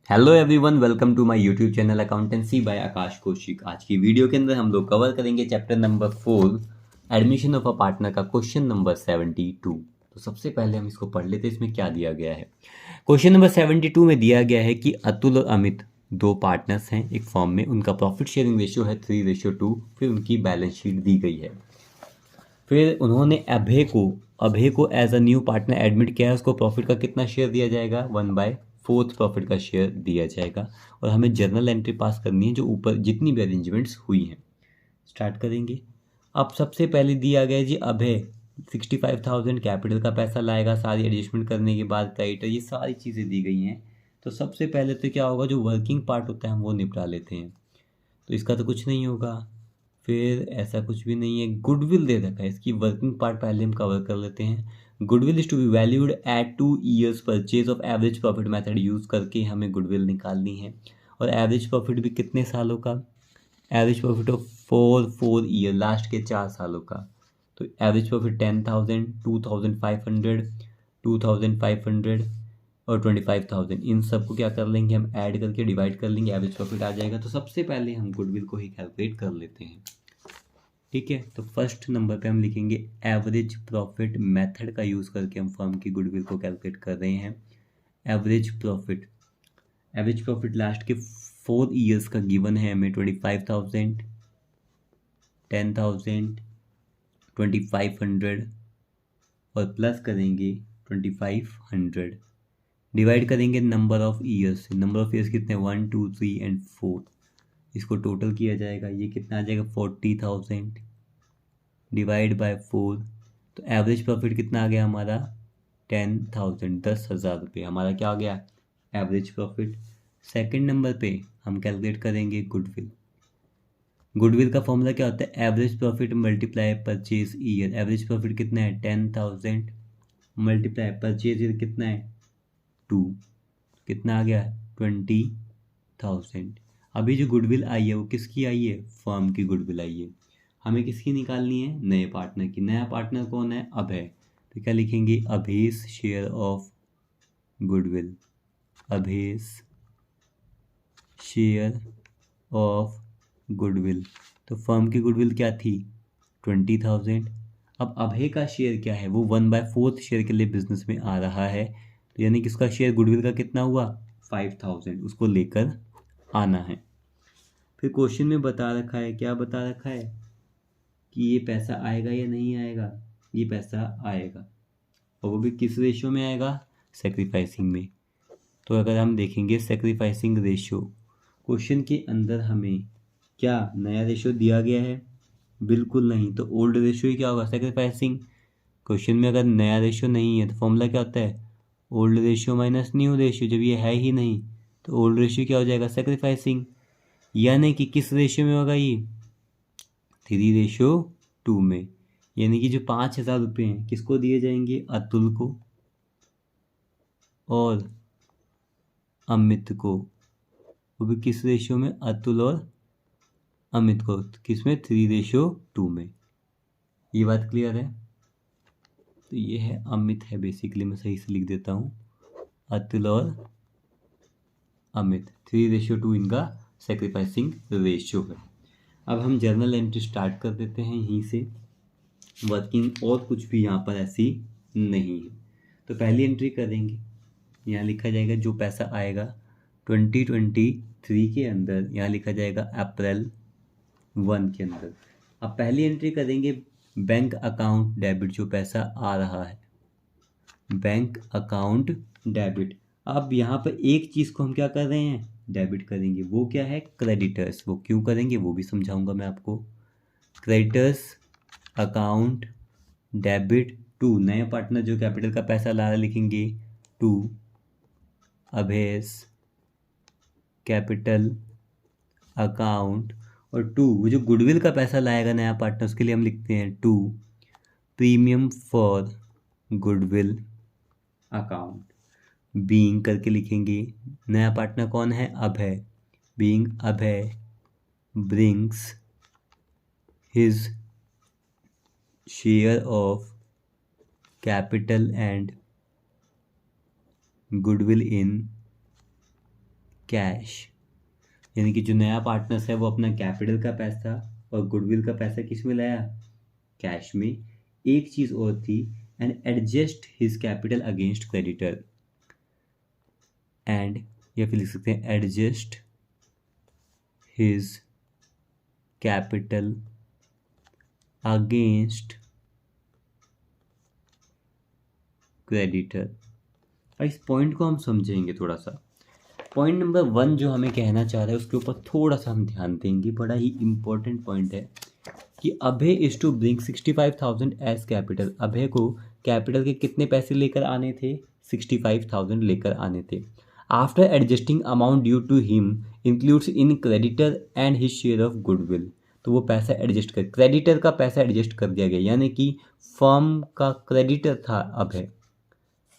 Hello everyone, welcome to my YouTube channel accountancy by Akash Kaushik. आज की video के अंदर हम लोग कवर करेंगे chapter number 4 admission of a partner का क्वेश्चन नंबर 72। तो सबसे पहले हम इसको पढ़ लेते हैं, इसमें क्या दिया गया है। क्वेश्चन नंबर 72 में दिया गया है कि अतुल और अमित दो पार्टनर्स हैं एक फॉर्म में, उनका प्रॉफिट शेयरिंग रेशियो है 3:2, फिर उनकी बैलेंस शीट दी गई है। फिर उन्होंने अभय को as a new partner admit किया है। उसको प्रॉफिट का कितना शेयर दिया जाएगा? 1/4 प्रॉफिट का शेयर दिया जाएगा। और हमें जर्नल एंट्री पास करनी है जो ऊपर जितनी भी अरेंजमेंट्स हुई हैं। स्टार्ट करेंगे। अब सबसे पहले दिया गया है जी, अभय 65,000 कैपिटल का पैसा लाएगा सारी एडजस्टमेंट करने के बाद, क्रेडिटर, ये सारी चीज़ें दी गई हैं। तो सबसे पहले तो क्या होगा, जो वर्किंग पार्ट होता है हम वो निपटा लेते हैं। तो इसका तो कुछ नहीं होगा। फिर ऐसा कुछ भी नहीं है। गुडविल दे रखा है, इसकी वर्किंग पार्ट पहले हम कवर कर लेते हैं। Goodwill is to be valued at 2 years purchase of average profit method use करके हमें गुडविल निकालनी है। और एवरेज प्रॉफिट भी कितने सालों का? Average profit of 4 year, last के 4 सालों का। तो एवरेज प्रॉफिट 10,000, 2,500, 2,500 और 25,000, इन सबको क्या कर लेंगे हम, ऐड करके डिवाइड कर लेंगे, एवरेज प्रॉफिट आ जाएगा। तो सबसे पहले हम गुडविल को ही कैलकुलेट कर लेते हैं। ठीक है, तो फर्स्ट नंबर पे हम लिखेंगे एवरेज प्रॉफिट मेथड का यूज़ करके हम फर्म की गुडविल को कैलकुलेट कर रहे हैं। एवरेज प्रॉफिट लास्ट के 4 ईयर्स का गिवन है हमें, 25,000, 10,000, 2,500 और प्लस करेंगे 2,500, डिवाइड करेंगे नंबर ऑफ ईयर्स से। नंबर ऑफ ईयर्स कितने? 1, 2, 3 एंड 4। इसको टोटल किया जाएगा, ये कितना आ जाएगा? 40,000 डिवाइड बाय 4। तो एवरेज प्रॉफिट कितना आ गया हमारा? 10,000, 10,000 रुपये हमारा क्या आ गया? Average profit. सेकंड नंबर पे हम कैलकुलेट करेंगे गुडविल। गुडविल का फॉर्मूला क्या होता है? Average profit multiply purchase year. Average profit कितना है? 10,000 मल्टीप्लाई परचेज ईयर कितना है? 2। कितना आ गया? 20,000। अभी जो गुडविल आई है वो किसकी आई है? फर्म की गुडविल आई है। हमें किसकी निकालनी है? नए पार्टनर की। नया पार्टनर कौन है? अभय। तो क्या लिखेंगे? Abhay's share of goodwill. Abhay's share of goodwill. तो फर्म की गुडविल क्या थी? 20,000। अब अभय का शेयर क्या है? वो 1/4 शेयर के लिए बिजनेस में आ रहा है। तो यानी कि उसका शेयर गुडविल का कितना हुआ? 5,000। उसको लेकर आना है। फिर क्वेश्चन में बता रखा है, क्या बता रखा है कि ये पैसा आएगा या नहीं आएगा? ये पैसा आएगा, और वो भी किस रेशियो में आएगा? सेक्रीफाइसिंग में। तो अगर हम देखेंगे सेक्रीफाइसिंग रेशियो, क्वेश्चन के अंदर हमें क्या नया रेशियो दिया गया है? बिल्कुल नहीं। तो ओल्ड रेशियो ही क्या होगा? सेक्रीफाइसिंग। क्वेश्चन में अगर नया रेशियो नहीं है तो फॉर्मूला क्या होता है? Old ratio minus new ratio. जब ये है ही नहीं तो ओल्ड रेशियो क्या हो जाएगा? सेक्रीफाइसिंग। यानी कि किस रेशियो में होगा ये? 3:2 में। यानी कि जो 5,000 रुपये हैं किसको दिए जाएंगे? अतुल को और अमित को। वो भी किस रेशियो में? अतुल और अमित को किस में? 3:2 में। ये बात क्लियर है? तो ये है अमित है, बेसिकली मैं सही से लिख देता हूँ, अतुल और अमित। 3:2 इनका सेक्रीफाइसिंग रेशियो है। अब हम जर्नल एंट्री स्टार्ट कर देते हैं यहीं से। वर्किंग और कुछ भी यहाँ पर ऐसी नहीं है। तो पहली एंट्री करेंगे, यहाँ लिखा जाएगा जो पैसा आएगा 2023 के अंदर, यहाँ लिखा जाएगा अप्रैल 1 के अंदर। अब पहली एंट्री करेंगे बैंक अकाउंट डेबिट, जो पैसा आ रहा है बैंक अकाउंट डेबिट। अब यहाँ पर एक चीज़ को हम क्या कर रहे हैं? डेबिट करेंगे। वो क्या है? क्रेडिटर्स। वो क्यों करेंगे वो भी समझाऊंगा मैं आपको। क्रेडिटर्स अकाउंट डेबिट टू, नया पार्टनर जो कैपिटल का पैसा ला रहा, लिखेंगे टू अभेस कैपिटल अकाउंट। और टू वो जो गुडविल का पैसा लाएगा नया पार्टनर, उसके लिए हम लिखते हैं to premium for goodwill account. Being करके लिखेंगे। नया पार्टनर कौन है? Abhay. Being Abhay brings his share of capital and goodwill in cash, यानी कि जो नया पार्टनर्स है वो अपना कैपिटल का पैसा और गुडविल का पैसा किस में लाया, कैश में। एक चीज़ और थी, and adjust his capital against creditor, and या फिर लिख सकते हैं adjust his capital against creditor. इस पॉइंट को हम समझेंगे थोड़ा सा। पॉइंट नंबर 1 जो हमें कहना चाह रहा है उसके ऊपर थोड़ा सा हम ध्यान देंगे, बड़ा ही इम्पोर्टेंट पॉइंट है कि Abhay is to bring 65,000 as capital. Abhay को कैपिटल के कितने पैसे लेकर आने थे, 65,000 लेकर आने थे। After adjusting amount due to him includes in creditor and his share of goodwill. तो वो पैसा एडजस्ट कर, क्रेडिटर का पैसा एडजस्ट कर दिया गया, यानी कि फर्म का क्रेडिटर था अभय,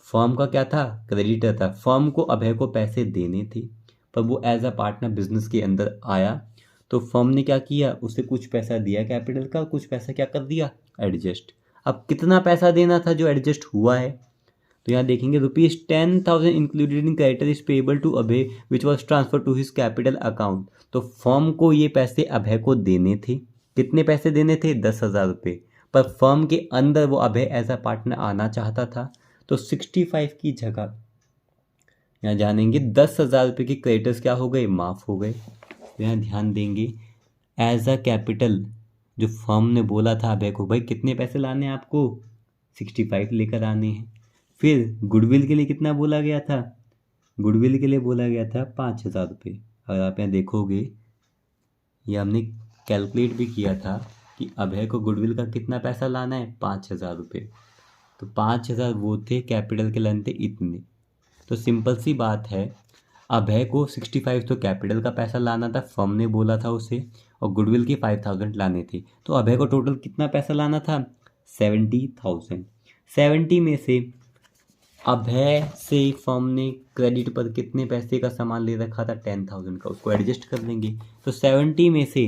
फर्म का क्या था, क्रेडिटर था। फर्म को अभय को पैसे देने थे, पर वो एज अ पार्टनर बिजनेस के अंदर आया, तो फर्म ने क्या किया, उसे कुछ पैसा दिया कैपिटल का, कुछ पैसा क्या कर दिया, एडजस्ट। अब कितना पैसा देना था जो एडजस्ट हुआ है, तो यहाँ देखेंगे ₹10,000 included in creditor is payable to Abhay which was transfer to his capital account. तो फर्म को ये पैसे अभय को देने थे, कितने पैसे देने थे, 10,000 रुपये, पर फर्म के अंदर वो अभय एज अ पार्टनर आना चाहता था, तो 65 की जगह यहाँ जानेंगे 10,000 रुपये के क्रेडिटर्स क्या हो गए, माफ़ हो गए। तो यहाँ ध्यान देंगे एज अ कैपिटल जो फर्म ने बोला था अभय को, भाई कितने पैसे लाने हैं आपको, 65 लेकर आने हैं। फिर गुडविल के लिए कितना बोला गया था, गुडविल के लिए बोला गया था 5,000 रुपये। अगर आप यहाँ देखोगे, ये हमने कैलकुलेट भी किया था कि अभय को गुडविल का कितना पैसा लाना है, 5,000 रुपये। तो 5,000 वो थे, कैपिटल के लाने थे इतने। तो सिंपल सी बात है, अभय को 65 तो कैपिटल का पैसा लाना था, फर्म ने बोला था उसे, और गुडविल के 5,000 लाने थे। तो अभय को टोटल कितना पैसा लाना था, 70,000। 70 में से अभय से फर्म ने क्रेडिट पर कितने पैसे का सामान ले रखा था, 10,000 का, उसको एडजस्ट कर लेंगे। तो 70 में से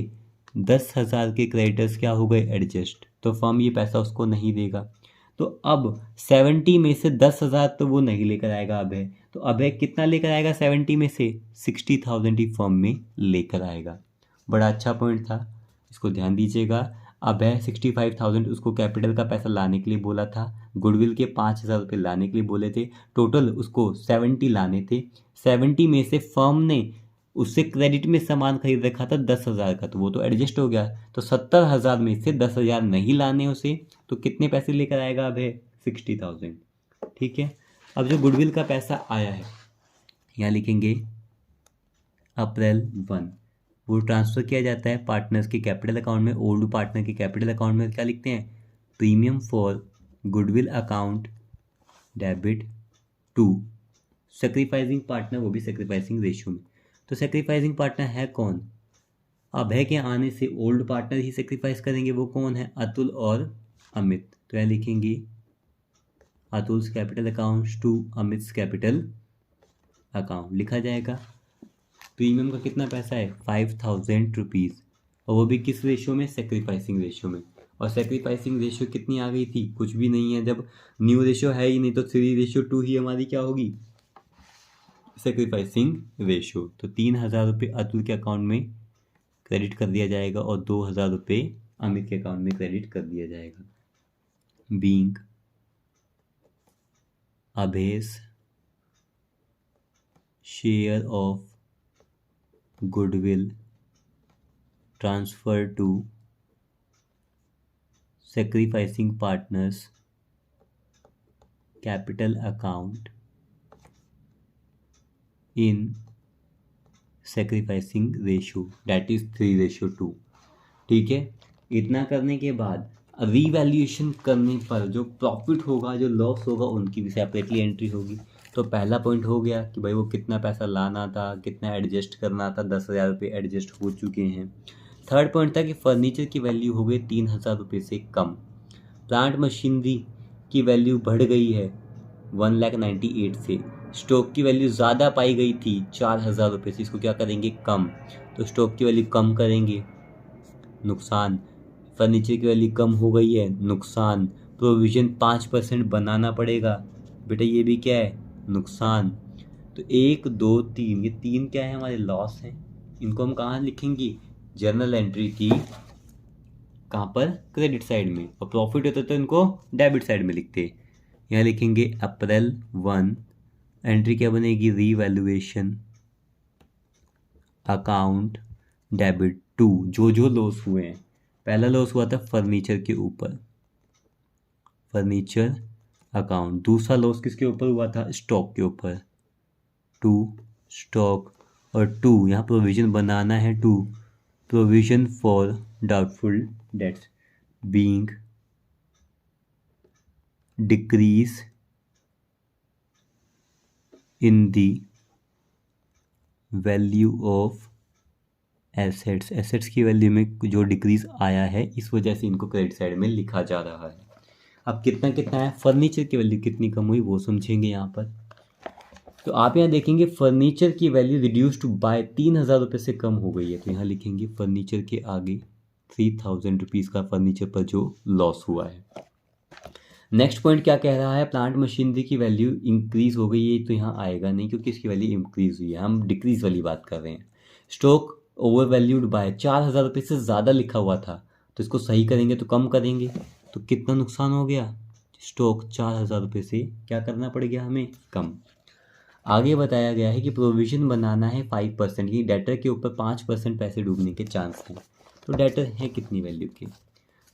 10,000 के क्रेडिटर्स क्या हो गए, एडजस्ट, तो फर्म ये पैसा उसको नहीं देगा। तो अब 70 में से 10,000 तो वो नहीं लेकर आएगा अभय, तो अभय कितना लेकर आएगा 70 में से, 60,000 ही फर्म में लेकर आएगा। बड़ा अच्छा पॉइंट था, इसको ध्यान दीजिएगा। अभय 65,000 उसको कैपिटल का पैसा लाने के लिए बोला था, गुडविल के 5,000 रुपये लाने के लिए बोले थे, टोटल उसको 70 लाने थे। 70 में से फर्म ने उससे क्रेडिट में सामान खरीद रखा था 10,000 का, तो वो तो एडजस्ट हो गया। तो 70,000 में से 10,000 नहीं लाने उसे, तो कितने पैसे लेकर आएगा अभय, 60,000। ठीक है। अब जो गुडविल का पैसा आया है, यहाँ लिखेंगे अप्रैल 1, वो ट्रांसफ़र किया जाता है पार्टनर्स के कैपिटल अकाउंट में। ओल्ड पार्टनर के कैपिटल अकाउंट में क्या लिखते हैं, premium for goodwill account debit to sacrificing partner, वो भी सेक्रीफाइसिंग रेशियो में। तो सेक्रीफाइसिंग पार्टनर है कौन, अभय के आने से ओल्ड पार्टनर ही सेक्रीफाइस करेंगे, वो कौन है, अतुल और अमित। तो यहाँ लिखेंगे Atul's capital account to Amit's capital account लिखा जाएगा। प्रीमियम का कितना पैसा है, 5,000 रुपीज़, और वो भी किस रेशियो में, सेक्रीफाइसिंग रेशियो में। और सेक्रीफाइसिंग रेशियो कितनी आ गई थी, कुछ भी नहीं है, जब न्यू रेशियो है ही नहीं तो 3:2 ही हमारी क्या होगी, सेक्रीफाइसिंग रेशियो। तो 3,000 रुपये अतुल के अकाउंट में क्रेडिट कर दिया जाएगा और 2,000 रुपये अमित के अकाउंट में क्रेडिट कर दिया जाएगा। Being Abhay's share of goodwill transfer to sacrificing partners capital account in sacrificing ratio that is 3:2। ठीक है। इतना करने के बाद रीवैल्यूएशन करने पर जो प्रॉफिट होगा, जो लॉस होगा, उनकी भी सेपरेटली एंट्री होगी। तो पहला पॉइंट हो गया कि भाई वो कितना पैसा लाना था, कितना एडजस्ट करना था, 10,000 रुपये एडजस्ट हो चुके हैं। थर्ड पॉइंट था कि फर्नीचर की वैल्यू हो गई 3,000 रुपये से कम। प्लांट मशीनरी की वैल्यू बढ़ गई है 1,98,000 से। स्टॉक की वैल्यू ज़्यादा पाई गई थी 4,000 रुपये से, इसको क्या करेंगे, कम। तो स्टॉक की वैल्यू कम करेंगे, नुकसान। फर्नीचर की वैल्यू कम हो गई है, नुकसान। प्रोविज़न 5% बनाना पड़ेगा, बेटा ये भी क्या है, नुकसान। तो 1 2 3, ये 3 क्या है हमारे लॉस हैं। इनको हम कहाँ लिखेंगे, जर्नल एंट्री की कहाँ पर, क्रेडिट साइड में, और प्रॉफिट होता तो इनको डेबिट साइड में लिखते। यहाँ लिखेंगे अप्रैल 1, एंट्री क्या बनेगी, रीवैल्यूएशन अकाउंट डेबिट 2, जो लॉस हुए हैं। पहला लॉस हुआ था फर्नीचर के ऊपर, फर्नीचर अकाउंट। दूसरा लॉस किसके ऊपर हुआ था, स्टॉक के ऊपर, 2 स्टॉक, और 2 यहाँ प्रोविजन बनाना है, 2 provision for doubtful debts being decrease in the value of assets, assets की वैल्यू में जो डिक्रीज आया है, इस वजह से इनको क्रेडिट साइड में लिखा जा रहा है। अब कितना कितना है, फर्नीचर की वैल्यू कितनी कम हुई वो समझेंगे यहाँ पर। तो आप यहाँ देखेंगे फर्नीचर की वैल्यू रिड्यूस्ड बाय 3,000 रुपये से कम हो गई है, तो यहाँ लिखेंगे फर्नीचर के आगे 3,000 रुपीज़ का फर्नीचर पर जो लॉस हुआ है। नेक्स्ट पॉइंट क्या कह रहा है, प्लांट मशीनरी की वैल्यू इंक्रीज हो गई है, तो यहाँ आएगा नहीं क्योंकि इसकी वैल्यू इंक्रीज हुई है, हम डिक्रीज वाली बात कर रहे हैं। स्टॉक ओवर वैल्यूड बाय 4,000 रुपये से ज़्यादा लिखा हुआ था, तो इसको सही करेंगे तो कम करेंगे, तो कितना नुकसान हो गया, स्टॉक 4,000 रुपये से क्या करना पड़ गया हमें, कम। आगे बताया गया है कि प्रोविजन बनाना है 5% की, डेटर के ऊपर 5% पैसे डूबने के चांस हैं। तो डेटर है कितनी वैल्यू के,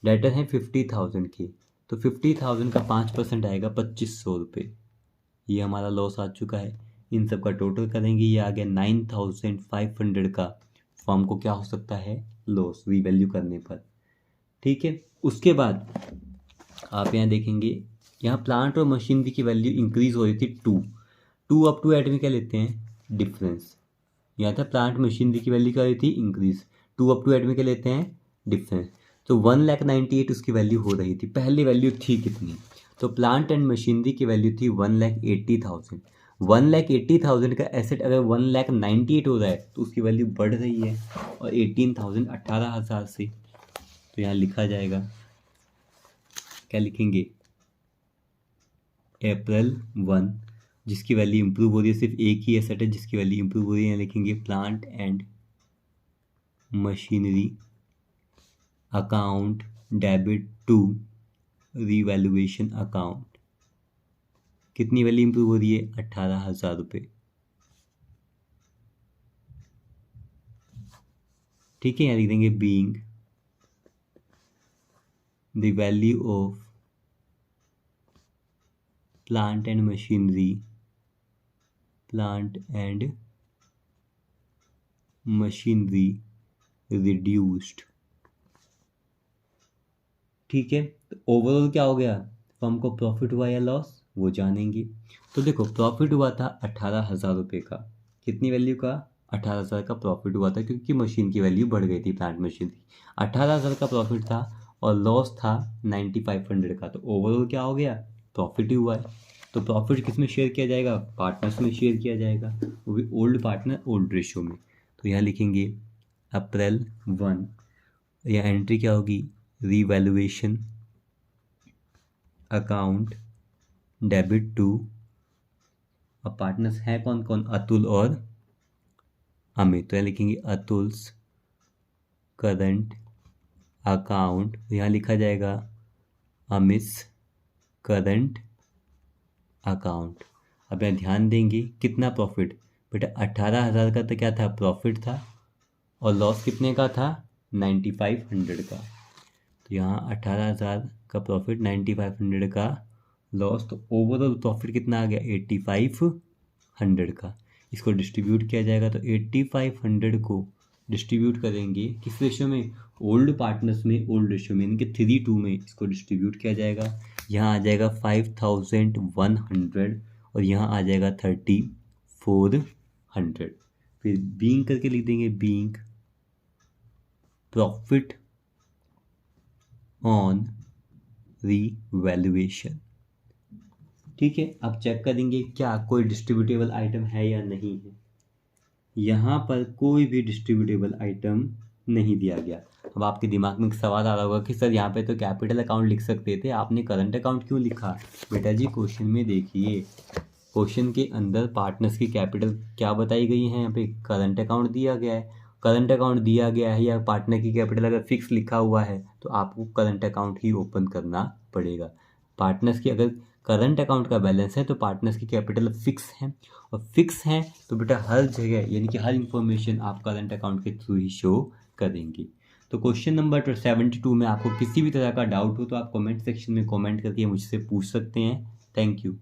डेटर है 50,000 के, तो 50,000 का 5% आएगा 2,500 रुपये, ये हमारा लॉस आ चुका है। इन सब का टोटल करेंगे, ये आ गया 9,500 का फर्म को क्या हो सकता है, लॉस रीवैल्यू करने पर। ठीक है, उसके बाद आप यहाँ देखेंगे, यहाँ प्लांट और मशीनरी की वैल्यू इंक्रीज हो रही थी 2 अप टू एट में क्या लेते हैं, डिफरेंस। यहाँ था प्लांट मशीनरी की वैल्यू क्या हो रही थी, इंक्रीज, 2 अप टू एट में क्या लेते हैं, डिफरेंस। तो 1,98,000 उसकी वैल्यू हो रही थी, पहली वैल्यू थी कितनी, तो प्लांट एंड मशीनरी की वैल्यू थी 1,80,000। 1,80,000 का एसेट अगर 1,98,000 हो रहा है तो उसकी वैल्यू बढ़ रही है, और 18,000 18,000 से, तो यहाँ लिखा जाएगा, क्या लिखेंगे, अप्रैल 1 जिसकी वैल्यू इंप्रूव हो रही है, सिर्फ एक ही एसेट है जिसकी वैल्यू इंप्रूव हो रही है, यहाँ लिखेंगे plant and machinery account debit 2 revaluation account, कितनी वैल्यू इंप्रूव हो रही है, 18,000 रुपये। ठीक है, यहाँ लिख देंगे being the value of plant and machinery reduced. ठीक है, तो ओवरऑल क्या हो गया, फर्म को प्रॉफिट हुआ या लॉस, वो जानेंगे। तो देखो प्रॉफिट हुआ था 18,000 रुपये का, कितनी वैल्यू का, 18,000 का प्रॉफिट हुआ था क्योंकि मशीन की वैल्यू बढ़ गई थी, प्लांट मशीन की 18,000 का प्रॉफिट था, और लॉस था 9,500 का, तो ओवरऑल क्या हो गया, प्रॉफिट ही हुआ है। तो प्रॉफिट किस में शेयर किया जाएगा, पार्टनर्स में शेयर किया जाएगा, वो भी ओल्ड पार्टनर ओल्ड रेशियो में। तो यहाँ लिखेंगे अप्रैल 1, यहाँ एंट्री क्या होगी, रीवैल्यूएशन अकाउंट डेबिट 2, और पार्टनर्स हैं कौन कौन, अतुल और अमित, तो यहाँ लिखेंगे अतुल्स करंट अकाउंट, यहाँ लिखा जाएगा अमित करंट अकाउंट। अब यहाँ ध्यान देंगे कितना प्रॉफिट, बेटा 18,000 का तो क्या था, प्रॉफिट था, और लॉस कितने का था, 9,500 का। तो यहाँ 18,000 का प्रॉफिट, 9,500 का लॉस, तो ओवरऑल प्रॉफिट कितना आ गया, 8,500 का। इसको डिस्ट्रीब्यूट किया जाएगा, तो 8,500 को डिस्ट्रीब्यूट करेंगे किस रेशियो में, ओल्ड पार्टनर्स में ओल्ड रेशियो में, इनके 3:2 में इसको डिस्ट्रीब्यूट किया जाएगा। यहाँ आ जाएगा 5,100, और यहाँ आ जाएगा 3,400। फिर बीइंग करके लिख देंगे, बीइंग प्रॉफिट ऑन रीवैल्यूएशन। ठीक है, अब चेक करेंगे क्या कोई डिस्ट्रीब्यूटेबल आइटम है या नहीं है। यहाँ पर कोई भी डिस्ट्रीब्यूटेबल आइटम नहीं दिया गया। अब आपके दिमाग में एक सवाल आ रहा होगा कि सर यहाँ पे तो कैपिटल अकाउंट लिख सकते थे, आपने करंट अकाउंट क्यों लिखा। बेटा जी क्वेश्चन में देखिए, क्वेश्चन के अंदर पार्टनर्स की कैपिटल क्या बताई गई है, यहाँ पे करंट अकाउंट दिया गया है, करंट अकाउंट दिया गया है या पार्टनर की कैपिटल अगर फिक्स लिखा हुआ है तो आपको करंट अकाउंट ही ओपन करना पड़ेगा। पार्टनर्स की अगर करंट अकाउंट का बैलेंस है तो पार्टनर्स की कैपिटल फिक्स है, और फिक्स है तो बेटा हर जगह यानी कि हर इंफॉर्मेशन आप करंट अकाउंट के थ्रू ही शो करेंगे। तो क्वेश्चन नंबर 72 में आपको किसी भी तरह का डाउट हो तो आप कमेंट सेक्शन में कमेंट करके मुझसे पूछ सकते हैं। Thank you.